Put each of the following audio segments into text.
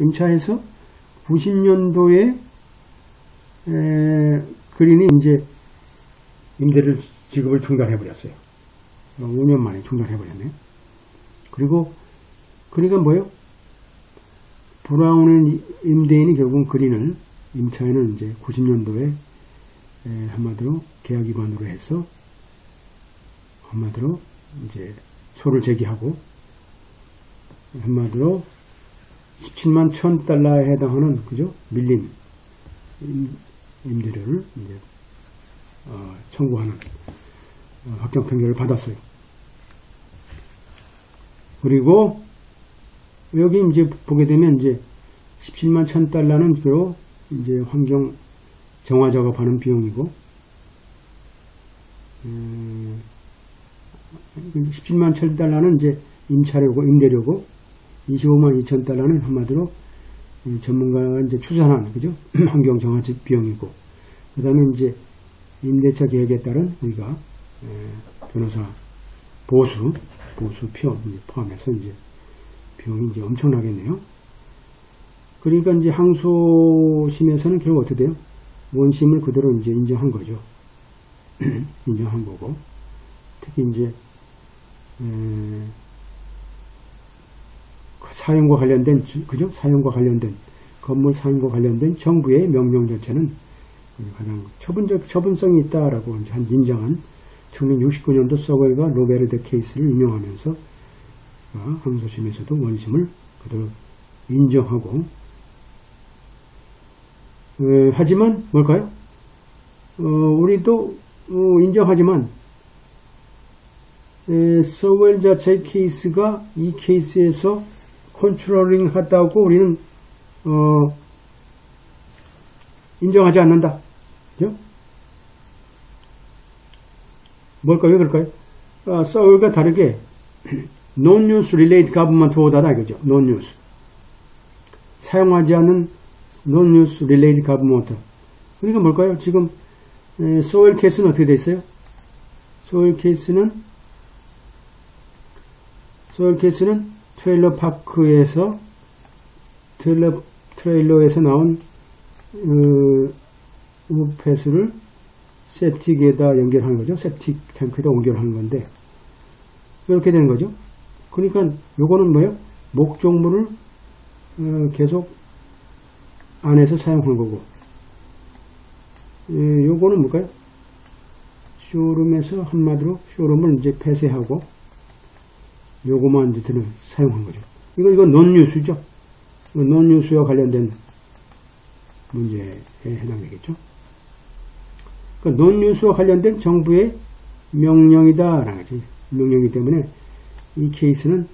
임차해서 90년도에 그린이 이제 임대를 지급을 중단해버렸어요. 5년 만에 중단해버렸네. 그리고 그러니까 뭐예요? 브라운의 임대인이 결국은 그린을 임차인을 이제 90년도에 한마디로 계약 위반으로 해서 한마디로 이제 소를 제기하고 한마디로 17만 1000달러에 해당하는 그죠? 밀린 임대료를 이제 청구하는 확정 판결을 받았어요. 그리고 여기 이제 보게 되면 이제 17만 1000달러는 주로 이제 환경 정화 작업하는 비용이고 17만 1000달러는 이제 임차료고 임대료고 25만 2000달러는 한마디로 전문가가 이제 추산한 그죠? 환경 정화 비용이고 그다음에 이제 임대차 계획에 따른 우리가 변호사 보수표 포함해서 이제 비용이 이제 엄청나겠네요. 그러니까 이제 항소심에서는 결국 어떻게 돼요? 원심을 그대로 이제 인정한 거죠. 인정한 거고 특히 이제 사용과 관련된 그죠? 사용과 관련된 건물 사용과 관련된 정부의 명령 자체는 가장 처분성이 있다라고 한 인정한 1969년도 서거일과 로베르데 케이스를 인용하면서 항소심에서도 원심을 그대로 인정하고 하지만 뭘까요? 우리도 인정하지만 서웰 자체의 케이스가 이 케이스에서 컨트롤링 하다고 우리는 인정하지 않는다. 그죠? 뭘까요? 왜 그럴까요? 서울과 다르게 Non-use related government order다 이거죠. Non-use. 사용하지 않는 Non-use related government order. 그러니까 뭘까요? 지금 서울 케이스는 어떻게 돼 있어요? 서울 케이스는 트레일러 파크에서 트레일러에서 나온 우페스를 septic에다 연결하는 거죠. septic 탱크에다 연결하는 건데 이렇게 되는 거죠. 그러니까 요거는 뭐예요? 목적물을 계속 안에서 사용하는 거고 요거는 뭘까요? 쇼룸에서 한마디로 쇼룸을 이제 폐쇄하고 요거만 이제 사용한 거죠. 이건 논뉴스죠. 논뉴스와 관련된 문제에 해당되겠죠. 그러니까 논뉴스와 관련된 정부의 명령이다라는 거죠. 명령이기 때문에 이 케이스는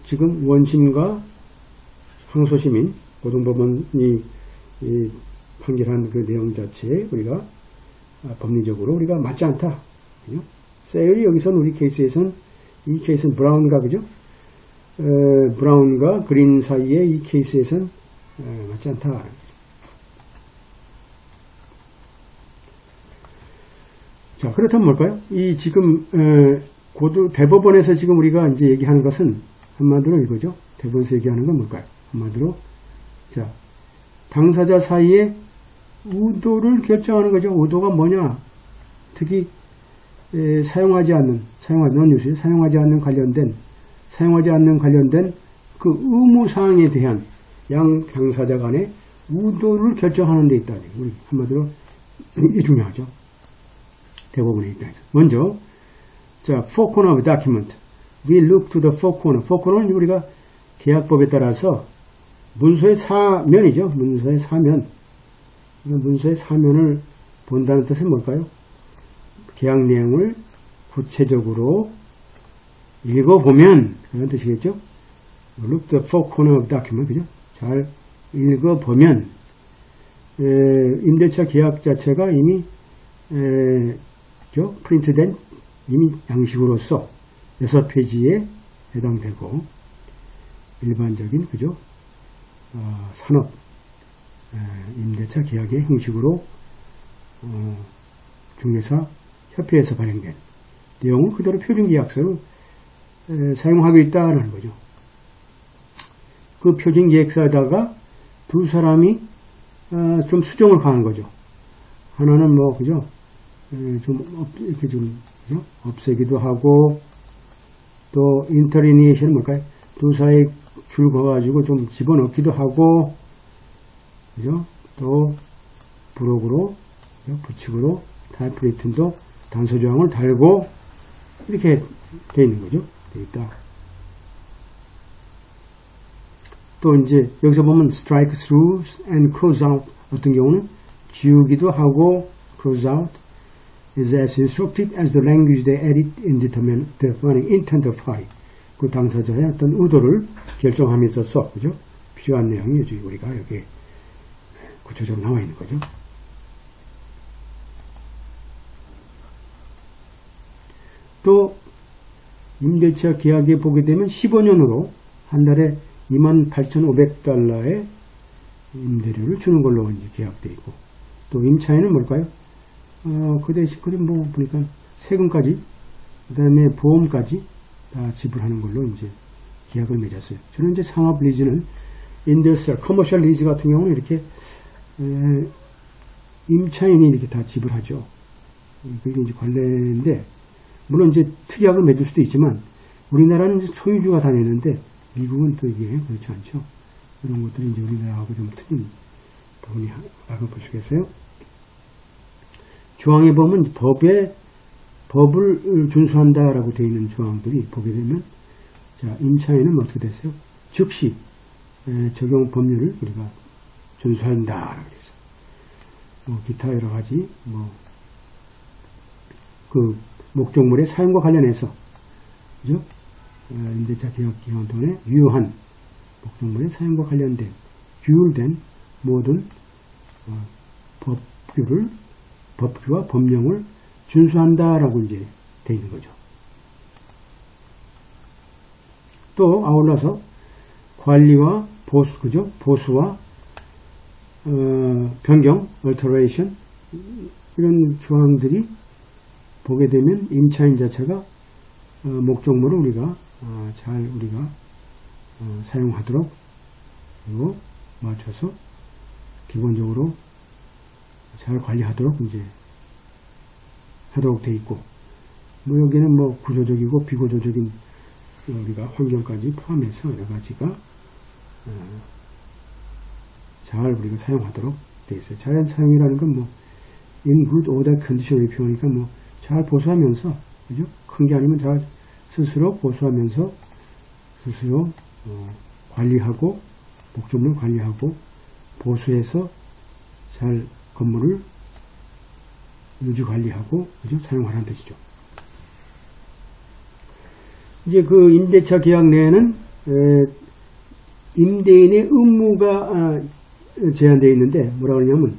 지금 원심과 항소심인 고등법원이 판결한 그 내용 자체에 우리가 법리적으로 우리가 맞지 않다. 세일이 여기서는 우리 케이스에서는 이 케이스는 브라운과 그죠? 브라운과 그린 사이에 이 케이스에서는 맞지 않다. 자, 그렇다면 뭘까요? 이 지금 대법원에서 지금 우리가 이제 얘기하는 것은 한마디로 이거죠. 대법원에서 얘기하는 건 뭘까요? 한마디로 자, 당사자 사이에 의도를 결정하는 거죠. 의도가 뭐냐? 특히 사용하지 않는 관련된 그 의무사항에 대한 양 당사자 간의 의도를 결정하는 데 있다. 우리 한마디로 이게 중요하죠. 대법원의 입장에서. 먼저, 자, four corner of document. We look to the four corner. four corner는 우리가 계약법에 따라서 문서의 사면이죠. 문서의 사면. 문서의 사면을 본다는 뜻은 뭘까요? 계약 내용을 구체적으로 읽어보면 그런 뜻이겠죠. Look the four corner of document. 그죠? 잘 읽어보면 임대차 계약 자체가 이미 프린트된 이미 양식으로서 6페이지에 해당되고 일반적인 그죠? 산업 임대차 계약의 형식으로 중개사 협회에서 발행된 내용을 그대로 표준계약서로 사용하고 있다는 거죠. 그 표준 계획서에다가 두 사람이 좀 수정을 가한 거죠. 하나는 뭐 그죠? 좀 이렇게 좀 그죠? 없애기도 하고 또 인터리니에이션 뭘까요? 두 사이 줄 그어가지고 좀 집어넣기도 하고 그죠? 또 부록으로 부칙으로 타이프리튼도 단서 조항을 달고 이렇게 돼 있는 거죠. 돼 있다. 또 이제 여기서 보면 strike through and cross out 어떤 경우는 지우기도 하고 cross out is as instructive as the language they edit in determining intent of party. 그 당사자의 어떤 의도를 결정함에 있어서 그죠? 필요한 내용이 우리가 여기 구체적으로 나와 있는 거죠. 또 임대차 계약에 보게 되면 15년으로 한 달에 28,500달러의 임대료를 주는 걸로 이제 계약되어 있고 또 임차인은 뭘까요? 그 대신 뭐 보니까 세금까지 그다음에 보험까지 다 지불하는 걸로 이제 계약을 맺었어요. 저는 이제 상업 리즈는 인더스트리얼, 커머셜 리즈 같은 경우는 이렇게 임차인이 이렇게 다 지불하죠. 그게 이제 관례인데 물론 이제 특약을 맺을 수도 있지만 우리나라는 이제 소유주가 다 내는데 미국은 또 이게 그렇지 않죠. 이런 것들이 이제 우리나라하고 좀 틀린 부분이 보시겠어요? 조항에 보면 법을 준수한다라고 되어 있는 조항들이 보게 되면 자 임차인은 어떻게 됐어요? 즉시 적용 법률을 우리가 준수한다라고 되어 있어요. 기타 여러 가지 그 목적물의 사용과 관련해서 그죠? 임대차 계약 기간 동안에 유효한 목적물의 사용과 관련된 규율된 모든 법규와 법령을 준수한다라고 이제 되어 있는 거죠. 또 아울러서 관리와 보수, 그죠? 보수와 변경, alteration 이런 조항들이 보게 되면 임차인 자체가 목적물을 우리가 사용하도록 그리고 맞춰서 기본적으로 잘 관리하도록 이제 하도록 돼 있고 뭐 여기는 뭐 구조적이고 비구조적인 우리가 환경까지 포함해서 여러 가지가 잘 우리가 사용하도록 돼 있어요. 자연 사용이라는 건 뭐 in good order condition을 표현하니까 뭐 잘 보수하면서 그죠? 큰 게 아니면 잘 스스로 보수하면서 스스로 관리하고 목적물 관리하고 보수해서 잘 건물을 유지 관리하고 그죠? 사용하라는 뜻이죠. 이제 그 임대차 계약 내에는 임대인의 의무가 제한되어 있는데 뭐라고 하냐면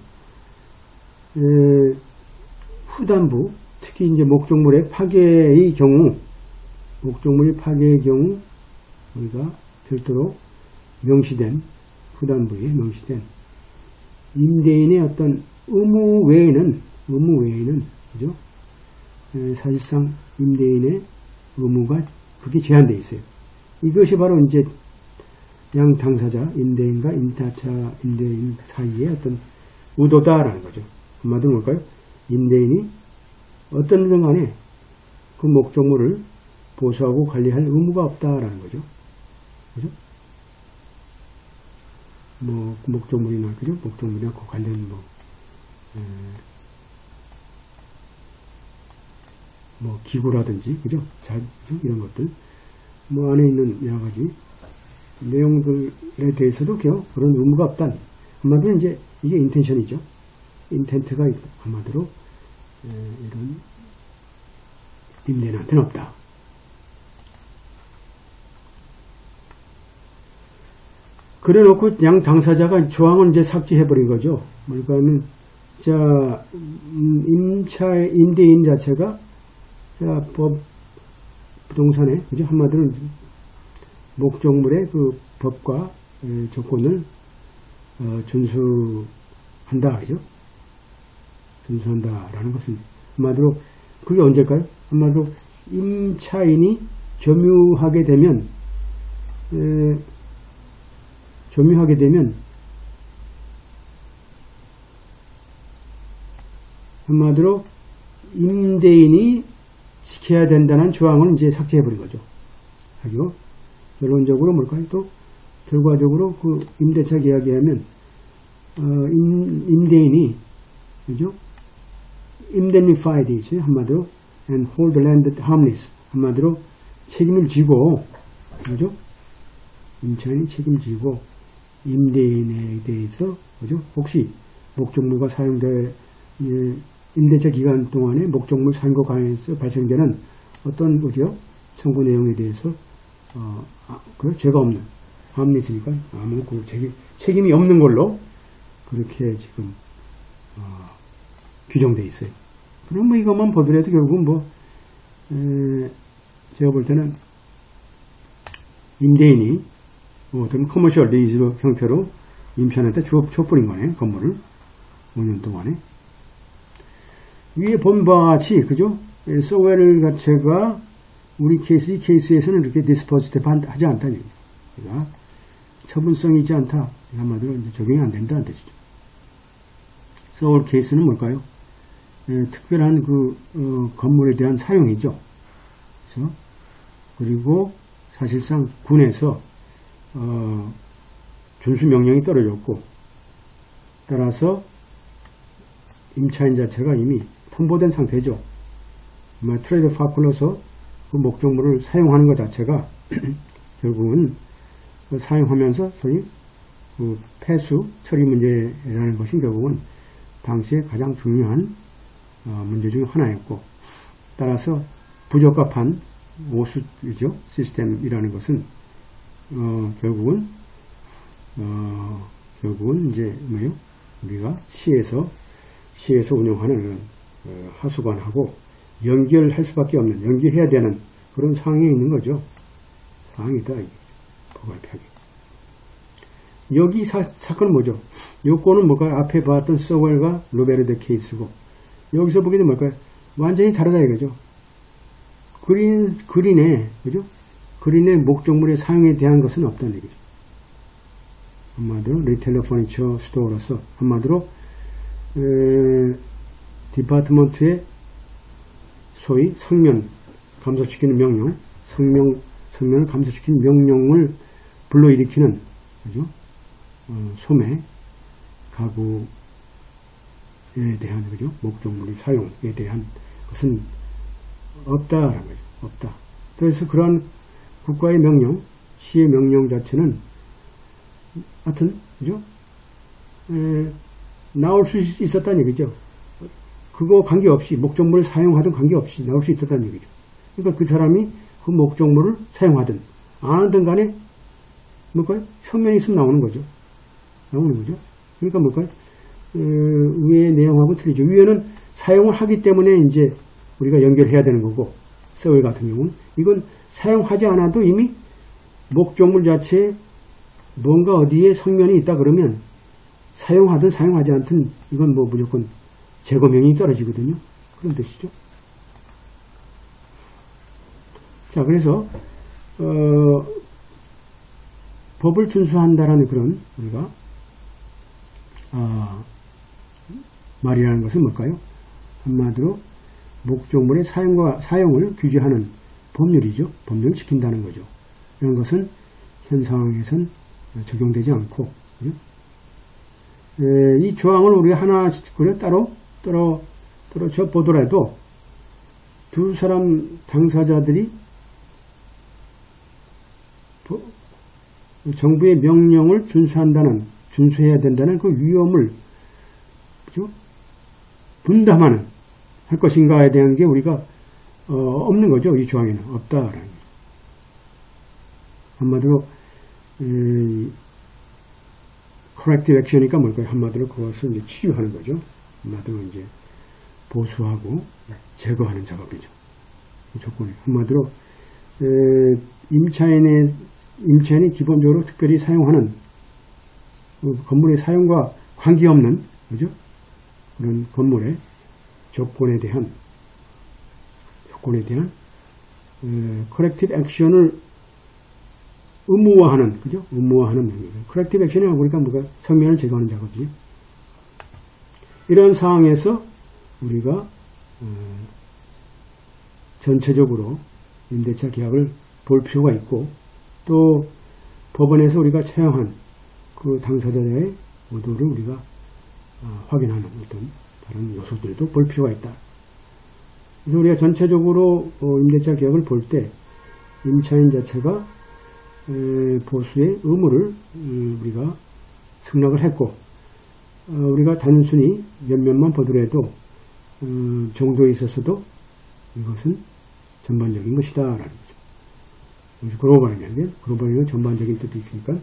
후단부 특히 이제 목적물의 파괴의 경우 우리가 별도로 명시된 후단부에 명시된 임대인의 어떤 의무 외에는 그죠? 사실상 임대인의 의무가 그게 제한되어 있어요. 이것이 바로 이제 양 당사자 임대인과 임대인 사이의 어떤 의도다라는 거죠. 한마디로 뭘까요? 임대인이 어떤 일든 간에 그 목적물을 보수하고 관리할 의무가 없다라는 거죠. 그죠? 뭐 목적물이나 그죠? 목적물이나 그 관련 뭐 기구라든지 그죠? 이런 것들 뭐 안에 있는 여러 가지 내용들에 대해서도 그런 의무가 없단 한마디로 이제 이게 인텐션이죠. 인텐트가 한마디로 이런 임대인한테는 없다. 그래 놓고 양 당사자가 조항을 이제 삭제해버린 거죠. 뭘까 하면, 자, 임대인 자체가, 자, 부동산에, 그죠? 한마디로 목적물의 그 법과 조건을 준수한다. 그죠? 준수한다라는 것은 한마디로 그게 언제일까요? 한마디로 임차인이 점유하게 되면 점유하게 되면 한마디로 임대인이 지켜야 된다는 조항을 이제 삭제해버린 거죠. 하고 결론적으로 뭘까요? 또 결과적으로 그 임대차 계약에 하면 임대인이 그죠? indemnified 한마디로 and hold the land harmless 한마디로 책임을 지고 그죠? 임차인이 책임지고 임대인에 대해서 그죠? 혹시 목적물과 사용될 임대차 기간 동안에 목적물 사용과 관해서 발생되는 어떤 그죠? 청구 내용에 대해서 그 죄가 없는 harmless니까 아무 그 책임이 없는 걸로 그렇게 지금 규정되어 있어요. 그럼 뭐 이것만 보더라도 결국은 뭐 제가 볼 때는 임대인이 어떤 커머셜 리즈 형태로 임차인한테 줘버린 거네. 건물을 5년 동안에. 위에 본 바와 같이 그죠? 소웰 자체가 우리 이 케이스에서는 이렇게 디스포지티브 하지 않다는 얘기죠. 그러니까 처분성이 있지 않다. 한마디로 이제 적용이 안 된다는 뜻이죠. 소웰 케이스는 뭘까요? 특별한 그 건물에 대한 사용이죠. 그래서 그리고 사실상 군에서 준수 명령이 떨어졌고 따라서 임차인 자체가 이미 통보된 상태죠. 트레이드 파클로서 그 목적물을 사용하는 것 자체가 결국은 사용하면서 소위 그 폐수 처리 문제라는 것이 결국은 당시에 가장 중요한 문제 중에 하나였고 따라서 부적합한 오수죠 시스템이라는 것은 결국은 이제 뭐요? 우리가 시에서 운영하는 하수관하고 연결할 수밖에 없는 연결해야 되는 그런 상황에 있는 거죠. 상황이다. 포괄표기. 여기 사건은 뭐죠? 요건은 뭘까요? 앞에 봤던 소웰과 로베르데 케이스고 여기서 보기는 뭘까요? 완전히 다르다 이거죠. 그린의 그죠? 그린의 목적물의 사용에 대한 것은 없다는 얘기죠. 한마디로 리테일러 퍼니처 스토어로서 한마디로 디파트먼트의 소위 성면 감소시키는 명령, 성면을 감소시키는 명령을 불러일으키는 그죠? 소매 가구에 대한 그죠? 목적물의 사용에 대한 것은 없다라는 거죠. 없다. 그래서 그러한 국가의 명령, 시의 명령 자체는 하여튼 그죠? 나올 수 있었다는 얘기죠. 그거 관계없이 목적물을 사용하든 관계없이 나올 수 있었다는 얘기죠. 그러니까 그 사람이 그 목적물을 사용하든 안 하든 간에 뭘까요? 성면이 있으면 나오는 거죠. 그러니까 뭘까요? 위의 내용하고 틀리죠. 위에는 사용을 하기 때문에 이제 우리가 연결해야 되는 거고 서울 같은 경우는 이건 사용하지 않아도 이미 목적물 자체에 뭔가 어디에 성면이 있다 그러면 사용하든 사용하지 않든 이건 뭐 무조건 제거명령이 떨어지거든요. 그런 뜻이죠. 자, 그래서 법을 준수한다라는 그런 우리가 말이라는 것은 뭘까요? 한마디로 목적물의 사용을 규제하는 법률이죠. 법률을 지킨다는 거죠. 이런 것은 현 상황에선 적용되지 않고 이 조항을 우리가 하나 따로 보더라도 두 사람 당사자들이 정부의 명령을 준수해야 된다는 그 위험을 그죠? 분담하는 할 것인가에 대한 게 우리가 없는 거죠. 이 조항에는 없다라는 거죠. 한마디로 corrective action이니까 뭘까요? 한마디로 그것을 이제 치유하는 거죠. 한마디로 이제 보수하고 제거하는 작업이죠. 조건이 한마디로 임차인이 기본적으로 특별히 사용하는 건물의 사용과 관계없는 그죠? 그런 건물의 조건에 대한 corrective action을 의무화하는, 그죠? 의무화하는 명령. corrective action이라고 보니까 뭐가 성면을 제거하는 작업이죠. 이런 상황에서 우리가 전체적으로 임대차 계약을 볼 필요가 있고, 또 법원에서 우리가 처형한 그 당사자의 의도를 우리가 확인하는 어떤 다른 요소들도 볼 필요가 있다. 그래서 우리가 전체적으로 임대차 계약을 볼 때 임차인 자체가 보수의 의무를 우리가 승낙을 했고, 우리가 단순히 몇몇만 보더라도 정도에 있어서도 이것은 전반적인 것이다 라는 거죠. 글로벌이면 글로벌은 전반적인 뜻이 있으니까.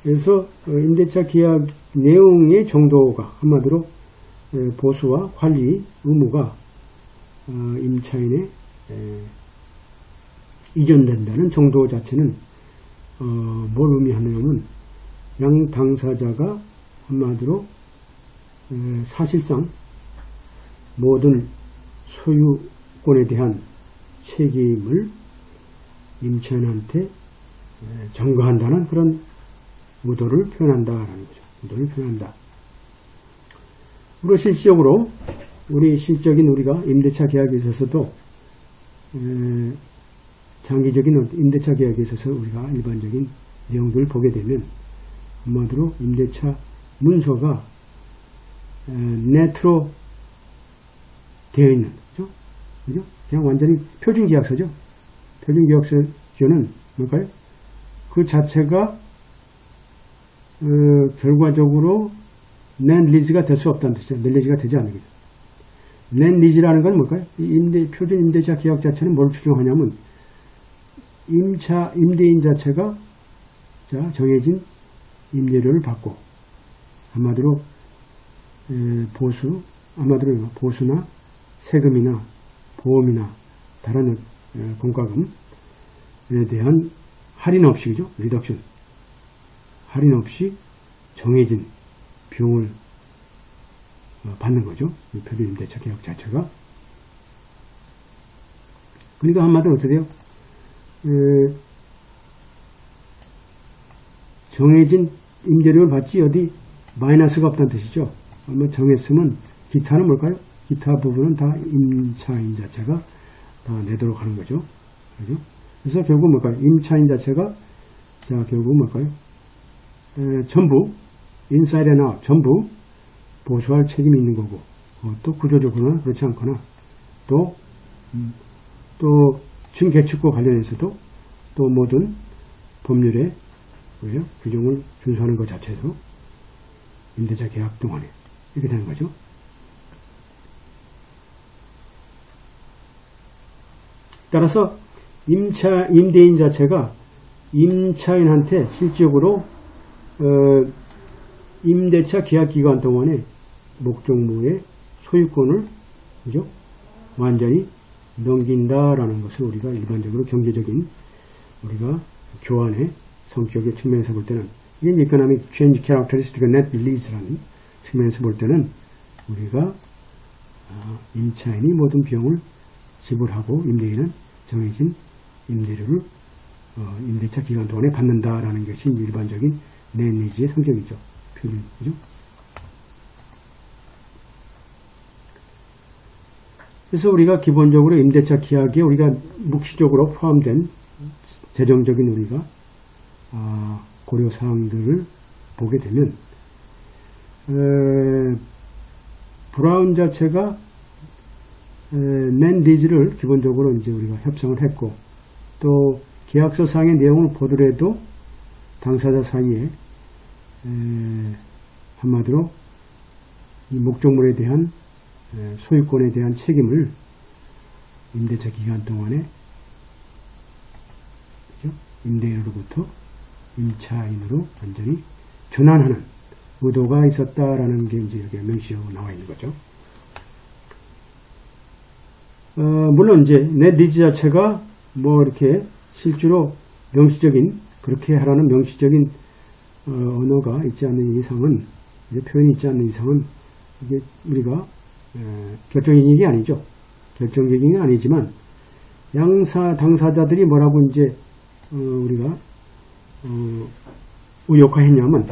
그래서 임대차 계약 내용의 정도가 한마디로 보수와 관리 의무가 임차인에 이전된다는 정도 자체는 뭘 의미하냐면 양 당사자가 한마디로 사실상 모든 소유권에 대한 책임을 임차인한테 전가한다는 그런 의도를 표현한다라는 거죠. 의도를 표현한다. 그리고 실질적으로 우리 실적인 우리가 임대차 계약에 있어서도 장기적인 임대차 계약에 있어서 우리가 일반적인 내용들을 보게 되면 한마디로 임대차 문서가 네트로 되어 있는 거죠. 그죠? 그냥 완전히 표준 계약서죠. 표준 계약서는 뭘까요? 그 자체가 결과적으로 낸 리즈가 될 수 없다는 뜻이에요. 낸 리즈가 되지 않는 거죠. 낸 리즈라는 건 뭘까요? 표준 임대차 계약 자체는 뭘 추정하냐면 임대인 자체가 정해진 임대료를 받고 한마디로 보수나 세금이나 보험이나 다른 공과금에 대한 할인 없이, 그죠? 리덕션. 할인 없이 정해진 비용을 받는 거죠. 표준 임대차 계약 자체가. 그러니까 한마디로 어떻게 돼요? 정해진 임대료를 받지 어디 마이너스가 없다는 뜻이죠. 정했으면 기타는 뭘까요? 기타 부분은 다 임차인 자체가 다 내도록 하는 거죠. 그죠? 그래서 결국 뭘까요? 임차인 자체가 결국 뭘까요? 전부 인사이드 앤 아웃 전부 보수할 책임이 있는 거고, 또 구조적으로나 그렇지 않거나 또 증개축과 관련해서도 또 모든 법률의 규정을 준수하는 것 자체도 임대차 계약 동안에 이렇게 되는 거죠. 따라서 임대인 자체가 임차인한테 실질적으로 임대차 계약 기간 동안에 목적물의 소유권을, 그죠? 완전히 넘긴다라는 것을 우리가 일반적으로 경제적인 우리가 교환의 성격의 측면에서 볼 때는, 이게 Economic Change Characteristic Net Lease라는 측면에서 볼 때는 우리가 임차인이 모든 비용을 지불하고 임대인은 정해진 임대료를 임대차 기간 동안에 받는다라는 것이 일반적인 넷 리즈의 성격이죠. 표준이죠. 그래서 우리가 기본적으로 임대차 계약에 우리가 묵시적으로 포함된 재정적인 우리가 고려사항들을 보게 되면 브라운 자체가 낸 리즈를 기본적으로 이제 우리가 협상을 했고, 또 계약서상의 내용을 보더라도 당사자 사이에 한마디로 이 목적물에 대한 소유권에 대한 책임을 임대차 기간 동안에, 그렇죠? 임대인으로부터 임차인으로 완전히 전환하는 의도가 있었다라는 게 이제 여기 명시하고 나와 있는 거죠. 물론 이제 넷 리즈 자체가 뭐 이렇게 실제로 명시적인, 그렇게 하라는 명시적인 언어가 있지 않는 이상은, 이제 표현이 있지 않는 이상은 이게 우리가 결정적인 게 아니죠. 결정적인 게 아니지만 당사자들이 뭐라고 이제 우리가 우역화했냐면